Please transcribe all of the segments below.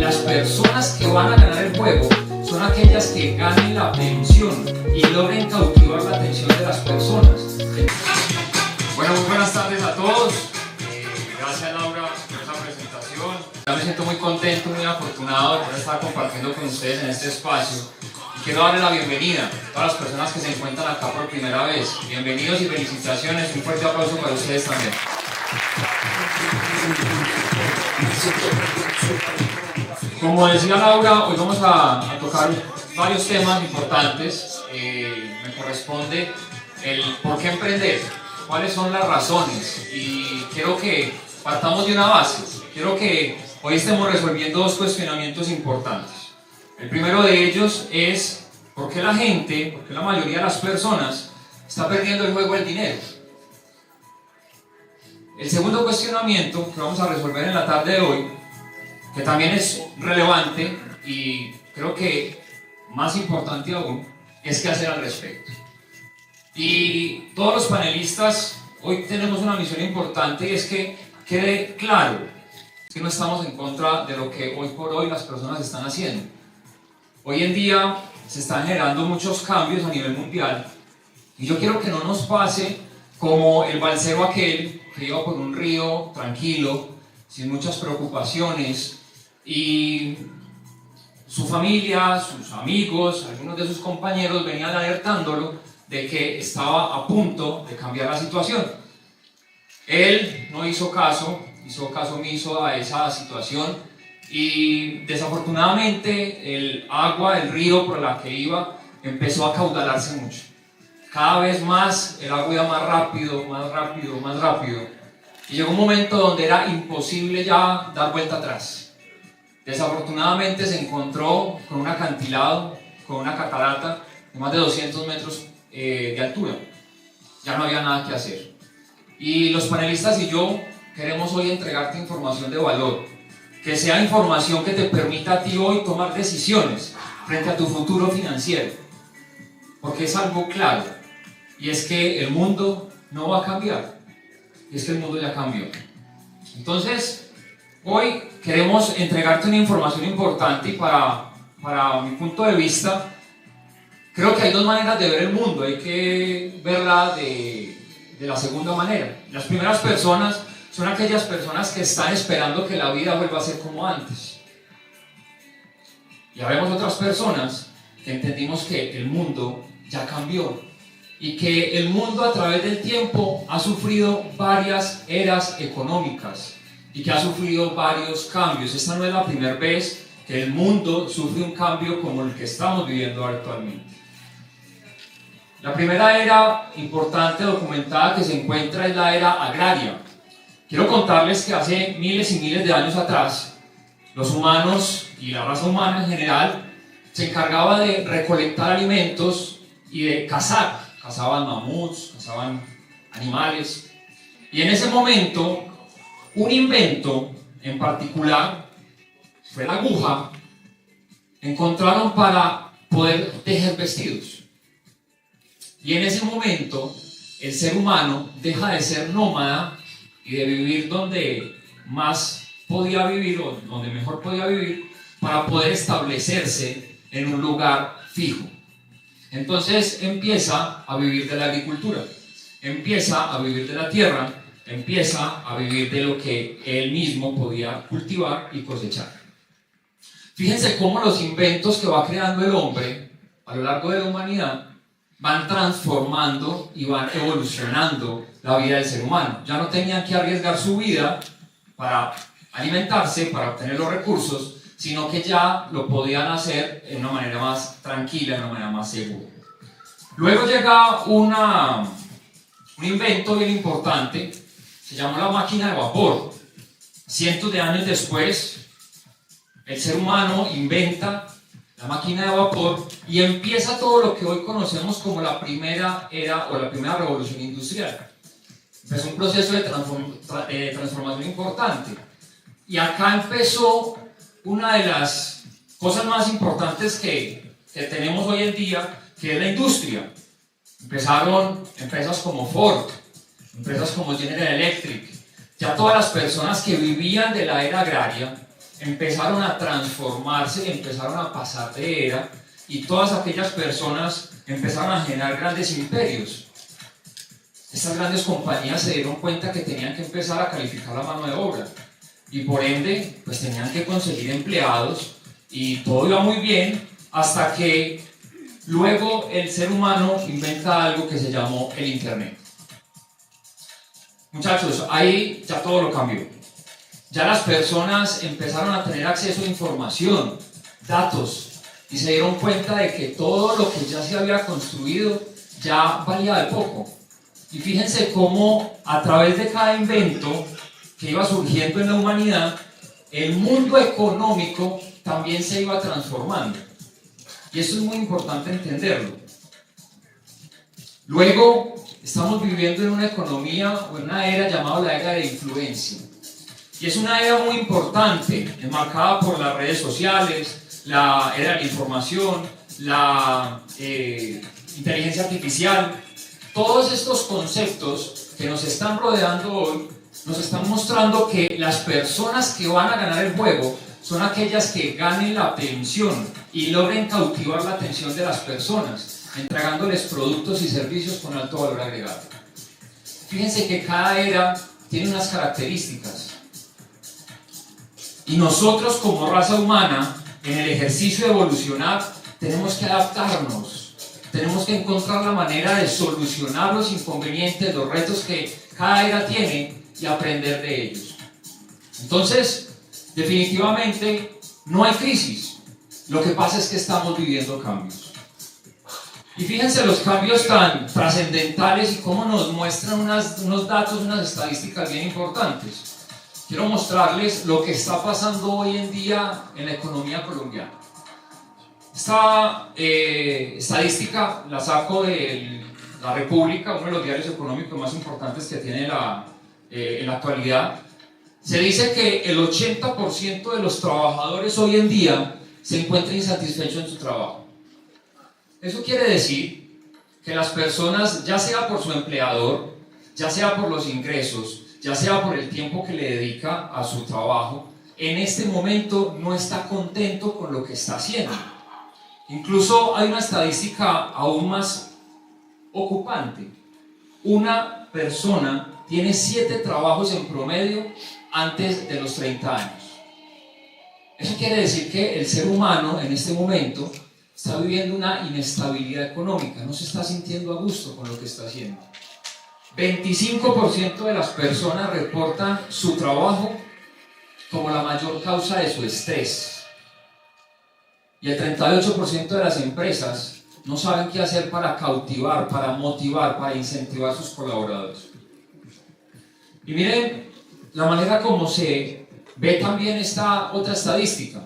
las personas que van a ganar el juego son aquellas que ganen la atención y logren cautivar la atención de las personas. Bueno, muy buenas tardes a todos. Gracias, Laura, por esa presentación. Ya me siento muy contento, muy afortunado de poder estar compartiendo con ustedes en este espacio. Y quiero darle la bienvenida a todas las personas que se encuentran acá por primera vez. Bienvenidos y felicitaciones. Un fuerte aplauso para ustedes también. Como decía Laura, hoy vamos a tocar varios temas importantes. Me corresponde el por qué emprender, cuáles son las razones, y quiero que partamos de una base. Quiero que hoy estemos resolviendo dos cuestionamientos importantes. El primero de ellos es por qué la gente, por qué la mayoría de las personas está perdiendo el juego del dinero. El segundo cuestionamiento que vamos a resolver en la tarde de hoy, que también es relevante y creo que más importante aún, es qué hacer al respecto. Y todos los panelistas hoy tenemos una misión importante, y es que quede claro que no estamos en contra de lo que hoy por hoy las personas están haciendo. Hoy en día se están generando muchos cambios a nivel mundial, y yo quiero que no nos pase como el balsero aquel que iba por un río tranquilo, sin muchas preocupaciones, y su familia, sus amigos, algunos de sus compañeros venían alertándolo de que estaba a punto de cambiar la situación. Él no hizo caso omiso a esa situación, y desafortunadamente el agua, el río por la que iba, empezó a caudalarse mucho. Cada vez más el agua iba más rápido, más rápido, más rápido, y llegó un momento donde era imposible ya dar vuelta atrás. Desafortunadamente se encontró con un acantilado, con una catarata de más de 200 metros de altura. Ya no había nada que hacer. Y los panelistas y yo queremos hoy entregarte información de valor, que sea información que te permita a ti hoy tomar decisiones frente a tu futuro financiero. Porque es algo claro, y es que el mundo no va a cambiar, y es que el mundo ya cambió. Entonces, hoy queremos entregarte una información importante, y para mi punto de vista, creo que hay dos maneras de ver el mundo. Hay que verla de la segunda manera. Las primeras personas son aquellas personas que están esperando que la vida vuelva a ser como antes. Y habemos otras personas que entendimos que el mundo ya cambió, y que el mundo a través del tiempo ha sufrido varias eras económicas, y que ha sufrido varios cambios. Esta no es la primera vez que el mundo sufre un cambio como el que estamos viviendo actualmente. La primera era importante documentada que se encuentra es la era agraria. Quiero contarles que hace miles y miles de años atrás, los humanos y la raza humana en general se encargaba de recolectar alimentos y de cazar. Cazaban mamuts, cazaban animales. Y en ese momento, un invento en particular fue la aguja. Encontraron para poder tejer vestidos. Y en ese momento, el ser humano deja de ser nómada y de vivir donde más podía vivir, o donde mejor podía vivir, para poder establecerse en un lugar fijo. Entonces empieza a vivir de la agricultura, empieza a vivir de la tierra, empieza a vivir de lo que él mismo podía cultivar y cosechar. Fíjense cómo los inventos que va creando el hombre a lo largo de la humanidad van transformando y van evolucionando la vida del ser humano. Ya no tenían que arriesgar su vida para alimentarse, para obtener los recursos, sino que ya lo podían hacer de una manera más tranquila, de una manera más segura. Luego llega un invento bien importante, se llama la máquina de vapor. Cientos de años después, el ser humano inventa la máquina de vapor y empieza todo lo que hoy conocemos como la primera era o la primera revolución industrial. Es un proceso de transformación importante. Y acá empezó una de las cosas más importantes que tenemos hoy en día, que es la industria. Empezaron empresas como Ford, empresas como General Electric. Ya todas las personas que vivían de la era agraria empezaron a transformarse y empezaron a pasar de era, y todas aquellas personas empezaron a generar grandes imperios. Estas grandes compañías se dieron cuenta que tenían que empezar a calificar la mano de obra y por ende pues tenían que conseguir empleados y todo iba muy bien hasta que luego el ser humano inventa algo que se llamó el Internet. Muchachos, ahí ya todo lo cambió. Ya las personas empezaron a tener acceso a información, datos, y se dieron cuenta de que todo lo que ya se había construido ya valía de poco. Y fíjense cómo a través de cada invento que iba surgiendo en la humanidad, el mundo económico también se iba transformando. Y eso es muy importante entenderlo. Luego, estamos viviendo en una economía o en una era llamada la era de influencia. Y es una era muy importante, enmarcada por las redes sociales, la era de la información, la inteligencia artificial. Todos estos conceptos que nos están rodeando hoy nos están mostrando que las personas que van a ganar el juego son aquellas que ganen la atención y logren cautivar la atención de las personas, entregándoles productos y servicios con alto valor agregado. Fíjense que cada era tiene unas características. Y nosotros como raza humana, en el ejercicio de evolucionar, tenemos que adaptarnos. Tenemos que encontrar la manera de solucionar los inconvenientes, los retos que cada era tiene y aprender de ellos. Entonces, definitivamente, no hay crisis. Lo que pasa es que estamos viviendo cambios. Y fíjense los cambios tan trascendentales y cómo nos muestran unos datos, unas estadísticas bien importantes. Quiero mostrarles lo que está pasando hoy en día en la economía colombiana. Esta estadística la saco de La República, uno de los diarios económicos más importantes que tiene en la actualidad. Se dice que el 80% de los trabajadores hoy en día se encuentran insatisfechos en su trabajo. Eso quiere decir que las personas, ya sea por su empleador, ya sea por los ingresos, ya sea por el tiempo que le dedica a su trabajo, en este momento no está contento con lo que está haciendo. Incluso hay una estadística aún más ocupante. Una persona tiene 7 trabajos en promedio antes de los 30 años. Eso quiere decir que el ser humano en este momento está viviendo una inestabilidad económica, no se está sintiendo a gusto con lo que está haciendo. 25% de las personas reportan su trabajo como la mayor causa de su estrés. Y el 38% de las empresas no saben qué hacer para cautivar, para motivar, para incentivar a sus colaboradores. Y miren la manera como se ve también esta otra estadística.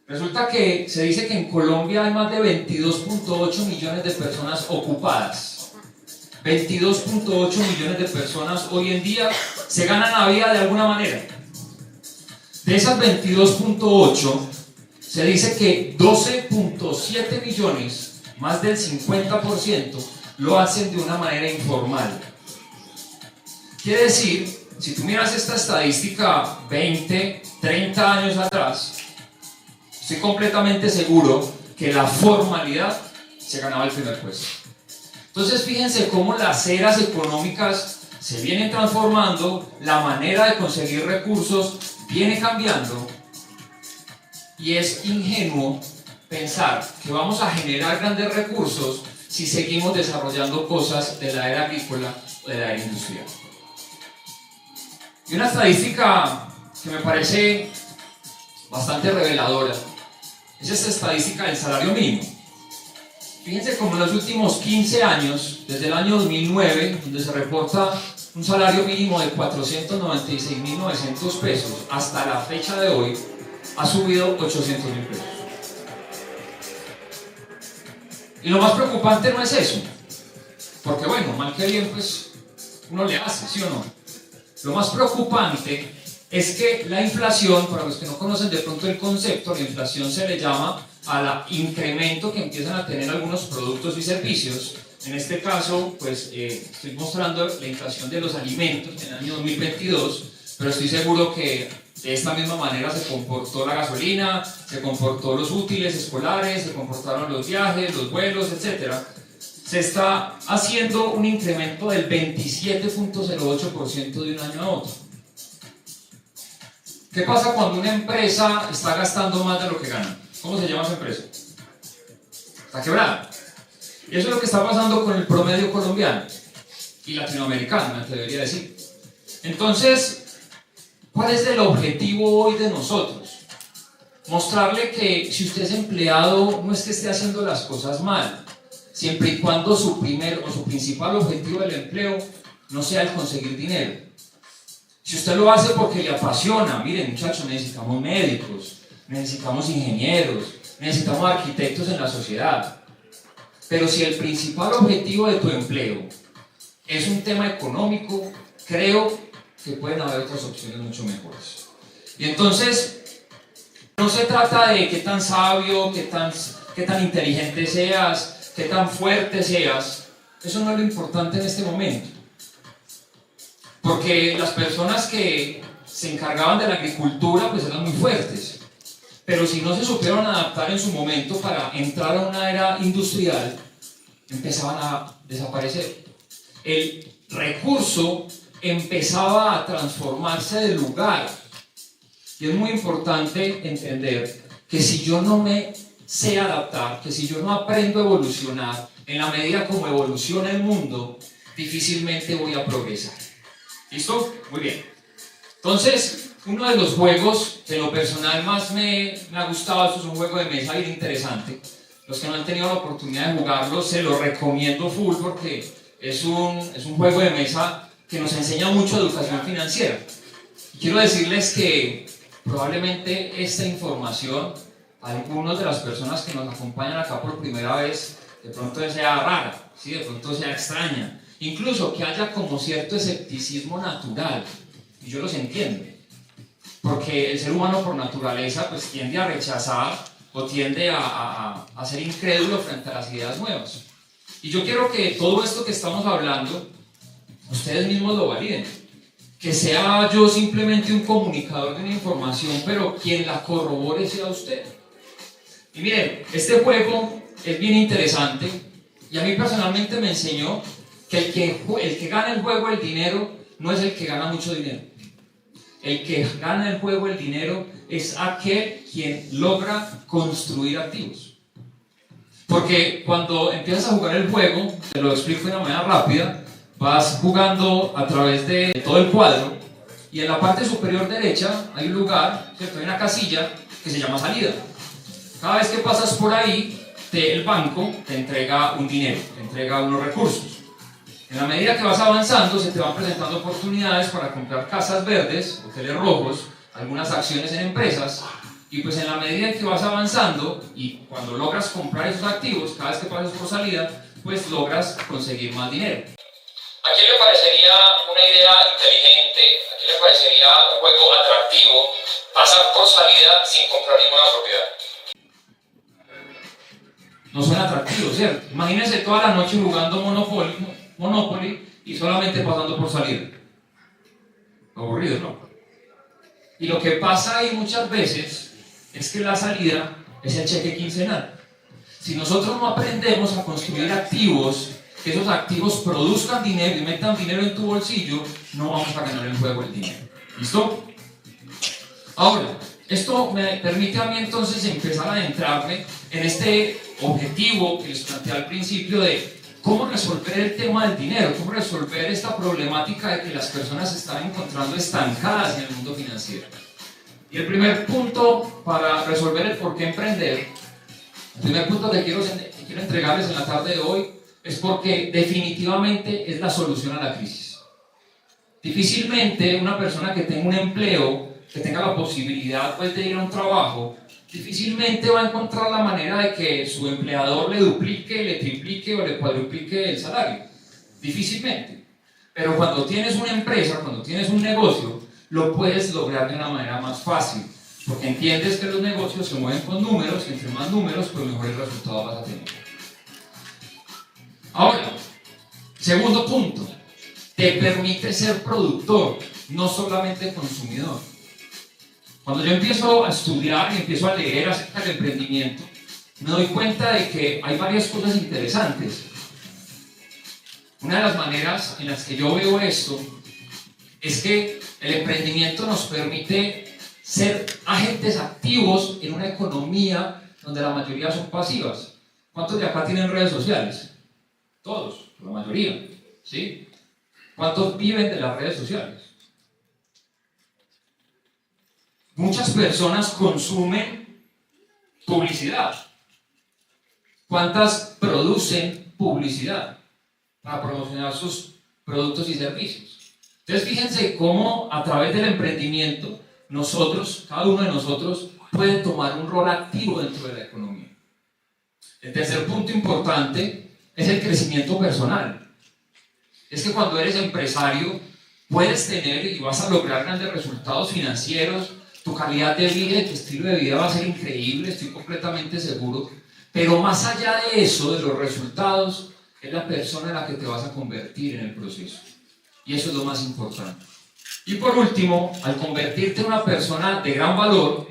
Resulta que se dice que en Colombia hay más de 22.8 millones de personas ocupadas. 22.8 millones de personas hoy en día se ganan la vida de alguna manera. De esas 22.8, se dice que 12.7 millones, más del 50%, lo hacen de una manera informal. Quiere decir, si tú miras esta estadística 20, 30 años atrás, estoy completamente seguro que la formalidad se ganaba el primer puesto. Entonces fíjense cómo las eras económicas se vienen transformando, la manera de conseguir recursos viene cambiando y es ingenuo pensar que vamos a generar grandes recursos si seguimos desarrollando cosas de la era agrícola o de la era industrial. Y una estadística que me parece bastante reveladora es esta estadística del salario mínimo. Fíjense cómo en los últimos 15 años, desde el año 2009, donde se reporta un salario mínimo de 496.900 pesos, hasta la fecha de hoy, ha subido 800.000 pesos. Y lo más preocupante no es eso, porque bueno, mal que bien, pues uno le hace, ¿sí o no? Lo más preocupante es que la inflación, para los que no conocen de pronto el concepto, la inflación se le llama al incremento que empiezan a tener algunos productos y servicios. En este caso, pues estoy mostrando la inflación de los alimentos en el año 2022, pero estoy seguro que De esta misma manera se comportó la gasolina, se comportó los útiles escolares, se comportaron los viajes, los vuelos, etc. Se está haciendo un incremento del 27.08% de un año a otro. ¿Qué pasa cuando una empresa está gastando más de lo que gana? ¿Cómo se llama esa empresa? Está quebrada. Y eso es lo que está pasando con el promedio colombiano y latinoamericano, me atrevería a decir. Entonces, ¿cuál es el objetivo hoy de nosotros? Mostrarle que si usted es empleado, no es que esté haciendo las cosas mal, siempre y cuando su primer o su principal objetivo del empleo no sea el conseguir dinero. Si usted lo hace porque le apasiona, miren muchachos, necesitamos médicos, necesitamos ingenieros, necesitamos arquitectos en la sociedad. Pero si el principal objetivo de tu empleo es un tema económico, creo que pueden haber otras opciones mucho mejores. Y entonces, no se trata de qué tan sabio, qué tan inteligente seas, qué tan fuerte seas. Eso no es lo importante en este momento. Porque las personas que se encargaban de la agricultura pues eran muy fuertes. Pero si no se supieron adaptar en su momento para entrar a una era industrial, empezaban a desaparecer. El recurso empezaba a transformarse de lugar. Y es muy importante entender que si yo no me sé adaptar, que si yo no aprendo a evolucionar, en la medida como evoluciona el mundo, difícilmente voy a progresar. ¿Listo? Muy bien. Entonces, uno de los juegos que en lo personal más me ha gustado, esto es un juego de mesa bien interesante. Los que no han tenido la oportunidad de jugarlo, se lo recomiendo full porque es un juego de mesa que nos enseña mucho educación financiera. Quiero decirles que probablemente esta información, algunas de las personas que nos acompañan acá por primera vez, de pronto sea rara, ¿sí? De pronto sea extraña. Incluso que haya como cierto escepticismo natural, y yo los entiendo, porque el ser humano por naturaleza pues tiende a rechazar o tiende a ser incrédulo frente a las ideas nuevas. Y yo quiero que todo esto que estamos hablando, ustedes mismos lo validen, que sea yo simplemente un comunicador de una información, pero quien la corrobore sea usted. Y miren, este juego es bien interesante, y a mí personalmente me enseñó que el que gana el juego el dinero no es el que gana mucho dinero. El que gana el juego el dinero es aquel quien logra construir activos. Porque cuando empiezas a jugar el juego, te lo explico de una manera rápida, vas jugando a través de todo el cuadro y en la parte superior derecha hay un lugar, ¿cierto? Hay una casilla que se llama salida. Cada vez que pasas por ahí, el banco te entrega un dinero, te entrega unos recursos. En la medida que vas avanzando, se te van presentando oportunidades para comprar casas verdes, hoteles rojos, algunas acciones en empresas, y pues en la medida en que vas avanzando y cuando logras comprar esos activos, cada vez que pasas por salida, pues logras conseguir más dinero. ¿A quién le parecería una idea inteligente, a quién le parecería un juego atractivo pasar por salida sin comprar ninguna propiedad? No suena atractivo, ¿cierto? Imagínense toda la noche jugando Monopoly y solamente pasando por salida. Aburrido, ¿no? Y lo que pasa ahí muchas veces es que la salida es el cheque quincenal. Si nosotros no aprendemos a construir activos, que esos activos produzcan dinero y metan dinero en tu bolsillo, no vamos a ganar el juego el dinero. ¿Listo? Ahora, esto me permite a mí entonces empezar a adentrarme en este objetivo que les planteé al principio de cómo resolver el tema del dinero, cómo resolver esta problemática de que las personas se están encontrando estancadas en el mundo financiero. Y el primer punto para resolver el por qué emprender, el primer punto que quiero entregarles en la tarde de hoy es porque definitivamente es la solución a la crisis. Difícilmente una persona que tenga un empleo, que tenga la posibilidad pues, de ir a un trabajo, difícilmente va a encontrar la manera de que su empleador le duplique, le triplique o le cuadruplique el salario. Difícilmente. Pero cuando tienes una empresa, cuando tienes un negocio, lo puedes lograr de una manera más fácil. Porque entiendes que los negocios se mueven con números y entre más números, pues mejores resultados vas a tener. Ahora, segundo punto. Te permite ser productor, no solamente consumidor. Cuando yo empiezo a estudiar y empiezo a leer acerca del emprendimiento, me doy cuenta de que hay varias cosas interesantes. Una de las maneras en las que yo veo esto es que el emprendimiento nos permite ser agentes activos en una economía donde la mayoría son pasivas. ¿Cuántos de acá tienen redes sociales? Todos, la mayoría, ¿sí? ¿Cuántos viven de las redes sociales? Muchas personas consumen publicidad. ¿Cuántas producen publicidad para promocionar sus productos y servicios? Entonces fíjense cómo a través del emprendimiento nosotros, cada uno de nosotros, puede tomar un rol activo dentro de la economía. El tercer punto importante es el crecimiento personal. Es que cuando eres empresario puedes tener y vas a lograr grandes resultados financieros, tu calidad de vida y tu estilo de vida va a ser increíble, estoy completamente seguro, pero más allá de eso, de los resultados, es la persona en la que te vas a convertir en el proceso. Y eso es lo más importante. Y por último, al convertirte en una persona de gran valor,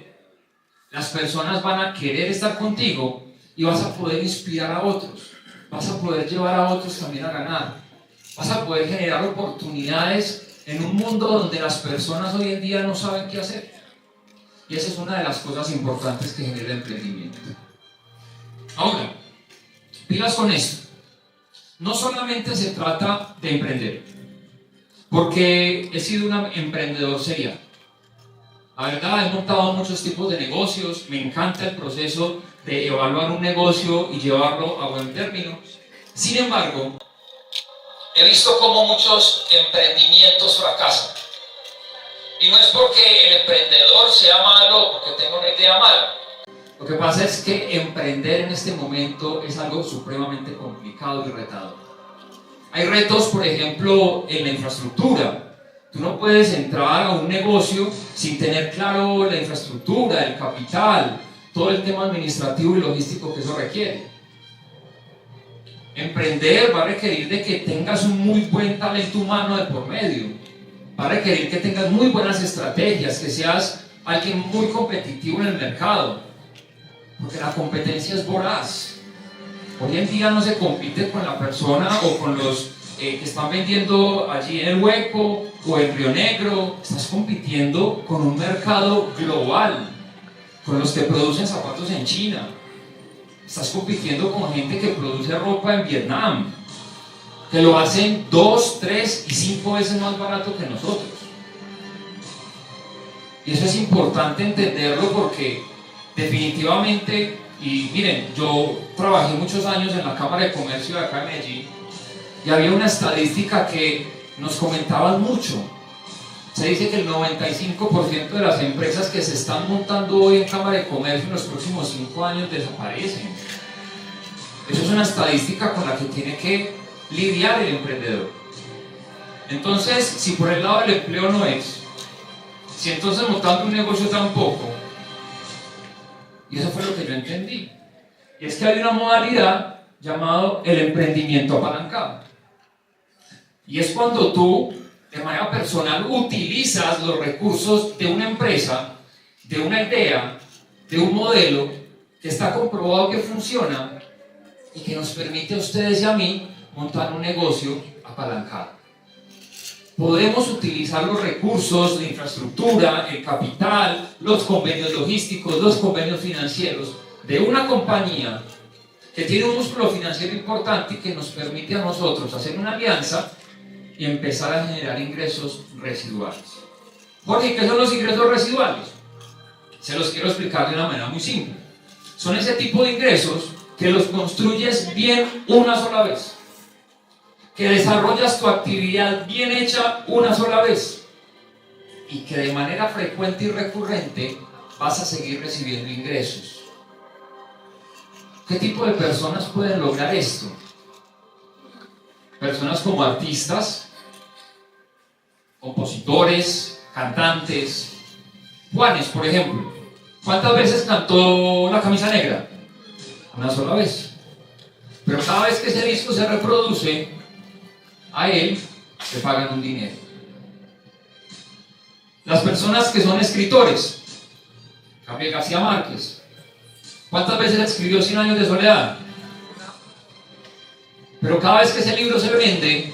las personas van a querer estar contigo y vas a poder inspirar a otros, vas a poder llevar a otros también a ganar, vas a poder generar oportunidades en un mundo donde las personas hoy en día no saben qué hacer. Y esa es una de las cosas importantes que genera el emprendimiento. Ahora, pilas con esto. No solamente se trata de emprender, porque he sido un emprendedor serial. La verdad, he montado muchos tipos de negocios, me encanta el proceso de evaluar un negocio y llevarlo a buen término. Sin embargo, he visto cómo muchos emprendimientos fracasan. Y no es porque el emprendedor sea malo o porque tenga una idea mala. Lo que pasa es que emprender en este momento es algo supremamente complicado y retador. Hay retos, por ejemplo, en la infraestructura. Tú no puedes entrar a un negocio sin tener claro la infraestructura, el capital, todo el tema administrativo y logístico que eso requiere. Emprender va a requerir de que tengas un muy buen talento humano de por medio. Va a requerir que tengas muy buenas estrategias, que seas alguien muy competitivo en el mercado, porque la competencia es voraz. Hoy en día no se compite con la persona o con los que están vendiendo allí en el Hueco o en Río Negro. Estás compitiendo con un mercado global, con los que producen zapatos en China. Estás compitiendo con gente que produce ropa en Vietnam, que lo hacen 2, 3 y 5 veces más barato que nosotros. Y eso es importante entenderlo porque definitivamente, y miren, yo trabajé muchos años en la Cámara de Comercio de acá en Medellín y había una estadística que nos comentaban mucho. Se dice que el 95% de las empresas que se están montando hoy en Cámara de Comercio en los próximos 5 años desaparecen. Eso es una estadística con la que tiene que lidiar el emprendedor. Entonces, si por el lado del empleo no es, si entonces montando un negocio tampoco, y eso fue lo que yo entendí, y es que hay una modalidad llamado el emprendimiento apalancado, y es cuando tú de manera personal utilizas los recursos de una empresa, de una idea, de un modelo que está comprobado que funciona y que nos permite a ustedes y a mí montar un negocio apalancado. Podemos utilizar los recursos de infraestructura, el capital, los convenios logísticos, los convenios financieros de una compañía que tiene un músculo financiero importante y que nos permite a nosotros hacer una alianza y empezar a generar ingresos residuales. Jorge, ¿qué son los ingresos residuales? Se los quiero explicar de una manera muy simple. Son ese tipo de ingresos que los construyes bien una sola vez, que desarrollas tu actividad bien hecha una sola vez y que de manera frecuente y recurrente vas a seguir recibiendo ingresos. ¿Qué tipo de personas pueden lograr esto? Personas como artistas, compositores, cantantes. Juanes, por ejemplo. ¿Cuántas veces cantó La Camisa Negra? Una sola vez. Pero cada vez que ese disco se reproduce, a él le pagan un dinero. Las personas que son escritores, Gabriel García Márquez. ¿Cuántas veces escribió 100 años de soledad? Pero cada vez que ese libro se vende,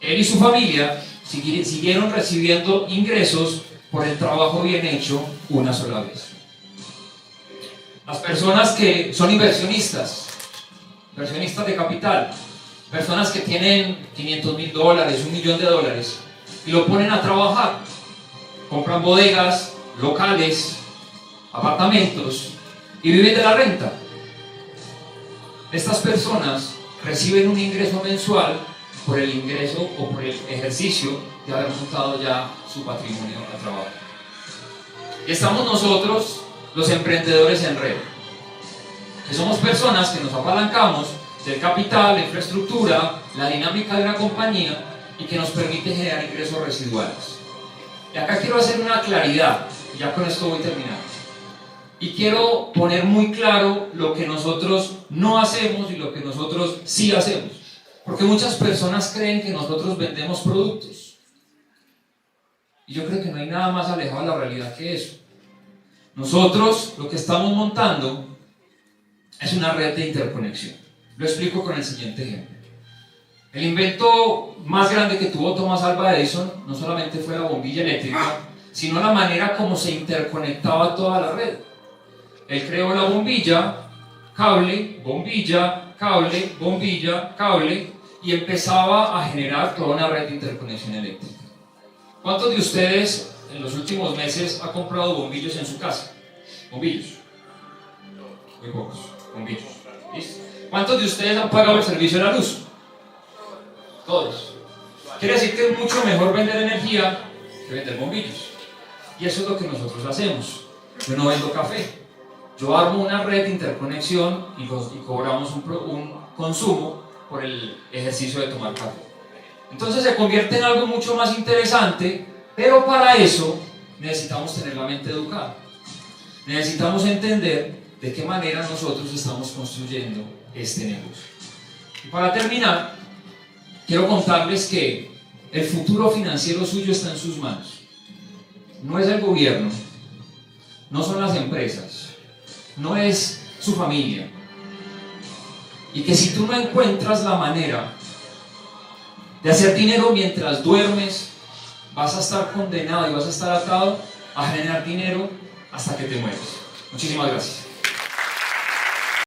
él y su familia siguieron recibiendo ingresos por el trabajo bien hecho una sola vez. Las personas que son inversionistas de capital, personas que tienen $500,000, $1,000,000 y lo ponen a trabajar, compran bodegas, locales, apartamentos y viven de la renta. Estas personas reciben un ingreso mensual por el ingreso o por el ejercicio de haber montado ya su patrimonio a trabajo. Y estamos nosotros, los emprendedores en red, que somos personas que nos apalancamos del capital, la infraestructura, la dinámica de una compañía y que nos permite generar ingresos residuales. Y acá quiero hacer una claridad, y ya con esto voy a terminar. Y quiero poner muy claro lo que nosotros no hacemos y lo que nosotros sí hacemos. Porque muchas personas creen que nosotros vendemos productos. Y yo creo que no hay nada más alejado de la realidad que eso. Nosotros lo que estamos montando es una red de interconexión. Lo explico con el siguiente ejemplo. El invento más grande que tuvo Thomas Alva Edison no solamente fue la bombilla eléctrica, sino la manera como se interconectaba toda la red. Él creó la bombilla, cable, bombilla, cable, bombilla, cable, y empezaba a generar toda una red de interconexión eléctrica. ¿Cuántos de ustedes en los últimos meses ha comprado bombillos en su casa? Bombillos. Muy pocos. Bombillos. ¿Listo? ¿Cuántos de ustedes han pagado el servicio de la luz? Todos. Quiere decir que es mucho mejor vender energía que vender bombillos. Y eso es lo que nosotros hacemos. Yo no vendo café. Yo armo una red de interconexión y cobramos un consumo por el ejercicio de tomar café. Entonces se convierte en algo mucho más interesante, pero para eso necesitamos tener la mente educada. Necesitamos entender de qué manera nosotros estamos construyendo este negocio. Y para terminar, quiero contarles que el futuro financiero suyo está en sus manos. No es el gobierno, no son las empresas, no es su familia. Y que si tú no encuentras la manera de hacer dinero mientras duermes, vas a estar condenado y vas a estar atado a generar dinero hasta que te mueres. Muchísimas gracias.